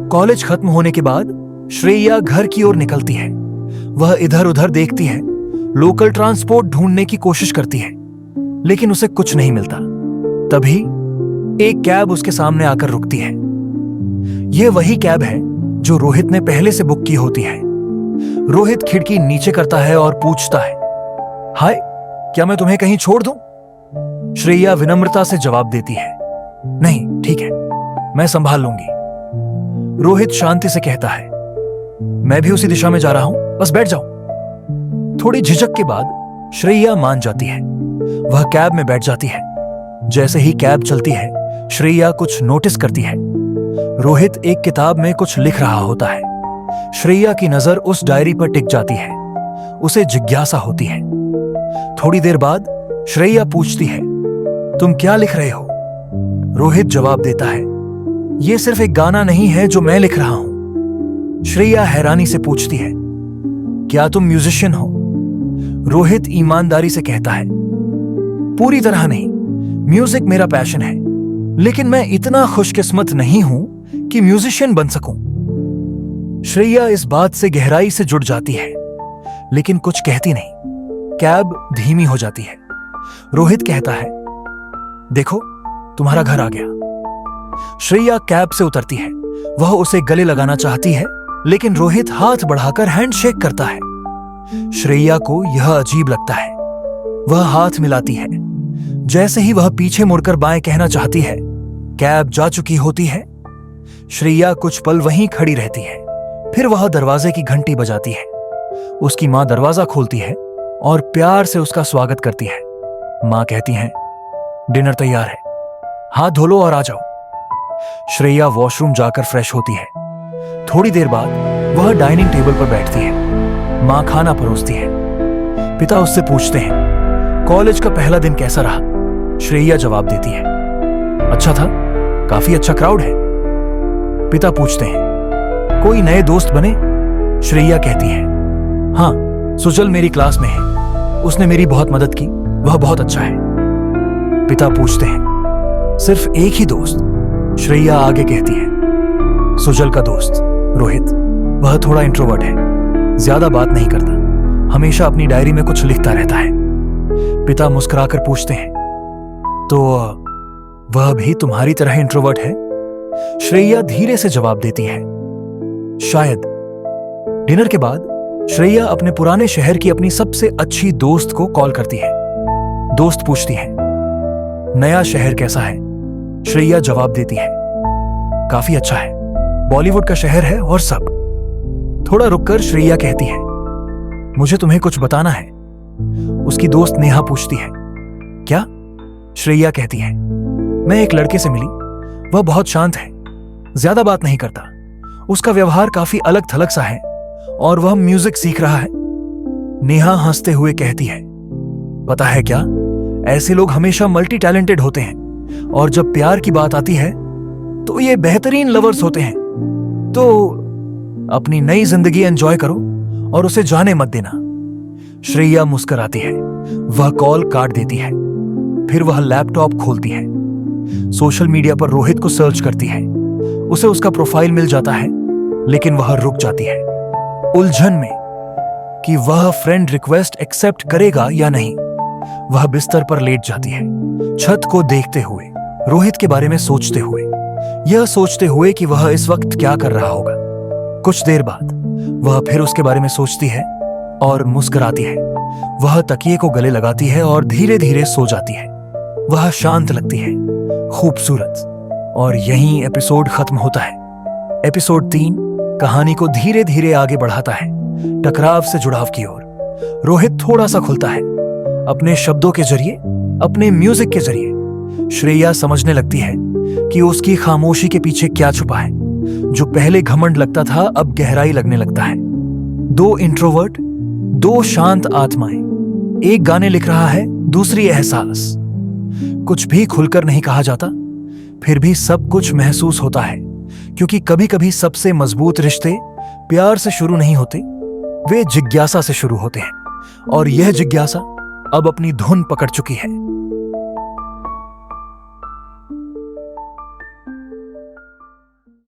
College खत्म होने के बाद श्रेया घर की ओर निकलती है। वह इधर उधर देखती है, लोकल ट्रांसपोर्ट ढूंढने की कोशिश करती है, लेकिन उसे कुछ नहीं मिलता। तभी एक कैब उसके सामने आकर रुकती है। यह वही कैब है जो रोहित ने पहले से बुक की होती है। रोहित खिड़की नीचे करता है और पूछता है, हाय, क्या मैं तुम्हें कहीं छोड़ दूं? श्रेया विनम्रता से जवाब देती है, नहीं, ठीक है, मैं संभाल लूंगी। रोहित शांति से कहता है, मैं भी उसी दिशा में जा रहा हूं, बस बैठ जाओ। थोड़ी झिझक के बाद श्रेया मान जाती है। वह कैब में बैठ जाती है। जैसे ही कैब चलती है, श्रेया कुछ नोटिस करती है। रोहित एक किताब में कुछ लिख रहा होता है। श्रेया की नजर उस डायरी पर टिक जाती है। उसे जिज्ञासा होती है। थोड़ी देर बाद श्रेया पूछती है, तुम क्या लिख रहे हो? रोहित जवाब देता है, यह सिर्फ एक गाना नहीं है जो मैं लिख रहा हूं। श्रेया हैरानी से पूछती है, क्या तुम म्यूजिशियन हो? रोहित ईमानदारी से कहता है, पूरी तरह नहीं, म्यूजिक मेरा पैशन है, लेकिन मैं इतना खुशकिस्मत नहीं हूं कि म्यूजिशियन बन सकूं। श्रेया इस बात से गहराई से जुड़ जाती है, लेकिन कुछ कहती नहीं। कैब धीमी हो जाती है। रोहित कहता है, देखो, तुम्हारा घर आ गया। श्रेया कैब से उतरती है। वह उसे गले लगाना चाहती है, लेकिन रोहित हाथ बढ़ाकर हैंडशेक करता है। श्रेया को यह अजीब लगता है। वह हाथ मिलाती है। जैसे ही वह पीछे मुड़कर बाएं कहना चाहती है, कैब जा चुकी होती है। श्रेया कुछ पल वहीं खड़ी रहती है। फिर वह दरवाजे की घंटी बजाती है। उसकी मां दरवाजा खोलती है और प्यार से उसका स्वागत करती है। मां कहती हैं, डिनर तैयार है, हाथ धो लो और आ जाओ। श्रेया वॉशरूम जाकर फ्रेश होती है। थोड़ी देर बाद वह डाइनिंग टेबल पर बैठती है। मां खाना परोसती है। पिता उससे पूछते हैं, कॉलेज का पहला दिन कैसा रहा? श्रेया जवाब देती है, अच्छा था, काफी अच्छा क्राउड है। पिता पूछते हैं, कोई नए दोस्त बने? श्रेया कहती है, हाँ, सुजल मेरी क्लास में है, उसने मेरी बहुत मदद की, वह बहुत अच्छा है। पिता पूछते हैं, सिर्फ एक ही दोस्त? श्रेया आगे कहती है, सुजल का दोस्त रोहित। वह थोड़ा इंट्रोवर्ट है, ज्यादा बात नहीं करता, हमेशा अपनी डायरी में कुछ लिखता रहता है। पिता मुस्कुराकर पूछते हैं, तो वह भी तुम्हारी तरह इंट्रोवर्ट है? श्रेया धीरे से जवाब देती है, शायद। डिनर के बाद श्रेया अपने पुराने शहर की अपनी सबसे अच्छी दोस्त को कॉल करती है। दोस्त पूछती है, नया शहर कैसा है? श्रेया जवाब देती है, काफी अच्छा है, बॉलीवुड का शहर है और सब। थोड़ा रुककर श्रेया कहती है, मुझे तुम्हें कुछ बताना है। उसकी दोस्त नेहा पूछती है, क्या? श्रेया कहती है, मैं एक लड़के से मिली, वह बहुत शांत है, ज्यादा बात नहीं करता, उसका व्यवहार काफी अलग थलग सा है और वह म्यूजिक सीख रहा है। नेहा हंसते हुए कहती है, पता है क्या, ऐसे लोग हमेशा मल्टी टैलेंटेड होते हैं और जब प्यार की बात आती है तो ये बेहतरीन लवर्स होते हैं। तो अपनी नई जिंदगी एंजॉय करो और उसे जाने मत देना। श्रेया मुस्कुराती है। वह कॉल काट देती है। फिर वह लैपटॉप खोलती है। सोशल मीडिया पर रोहित को सर्च करती है। उसे उसका प्रोफाइल मिल जाता है, लेकिन वह रुक जाती है, उलझन में कि वह फ्रेंड रिक्वेस्ट एक्सेप्ट करेगा या नहीं। वह बिस्तर पर लेट जाती है, छत को देखते हुए, रोहित के बारे में सोचते हुए, यह सोचते हुए कि वह इस वक्त क्या कर रहा होगा। कुछ देर बाद वह फिर उसके बारे में सोचती है और मुस्कुराती है। वह तकिए को गले लगाती है और धीरे धीरे सो जाती है। वह शांत लगती है, खूबसूरत। और यहीं एपिसोड खत्म होता है। एपिसोड 3 कहानी को धीरे धीरे आगे बढ़ाता है, टकराव से जुड़ाव की ओर। रोहित थोड़ा सा खुलता है, अपने शब्दों के जरिए, अपने म्यूजिक के जरिए। श्रेया समझने लगती है कि उसकी खामोशी के पीछे क्या छुपा है। जो पहले घमंड लगता था, अब गहराई लगने लगता है। 2 इंट्रोवर्ट, 2 शांत आत्माएं। एक गाने लिख रहा है, दूसरी एहसास। कुछ भी खुलकर नहीं कहा जाता, फिर भी सब कुछ महसूस होता है, क्योंकि कभी कभी सबसे मजबूत रिश्ते प्यार से शुरू नहीं होते, वे जिज्ञासा से शुरू होते हैं। और यह जिज्ञासा अब अपनी धुन पकड़ चुकी है।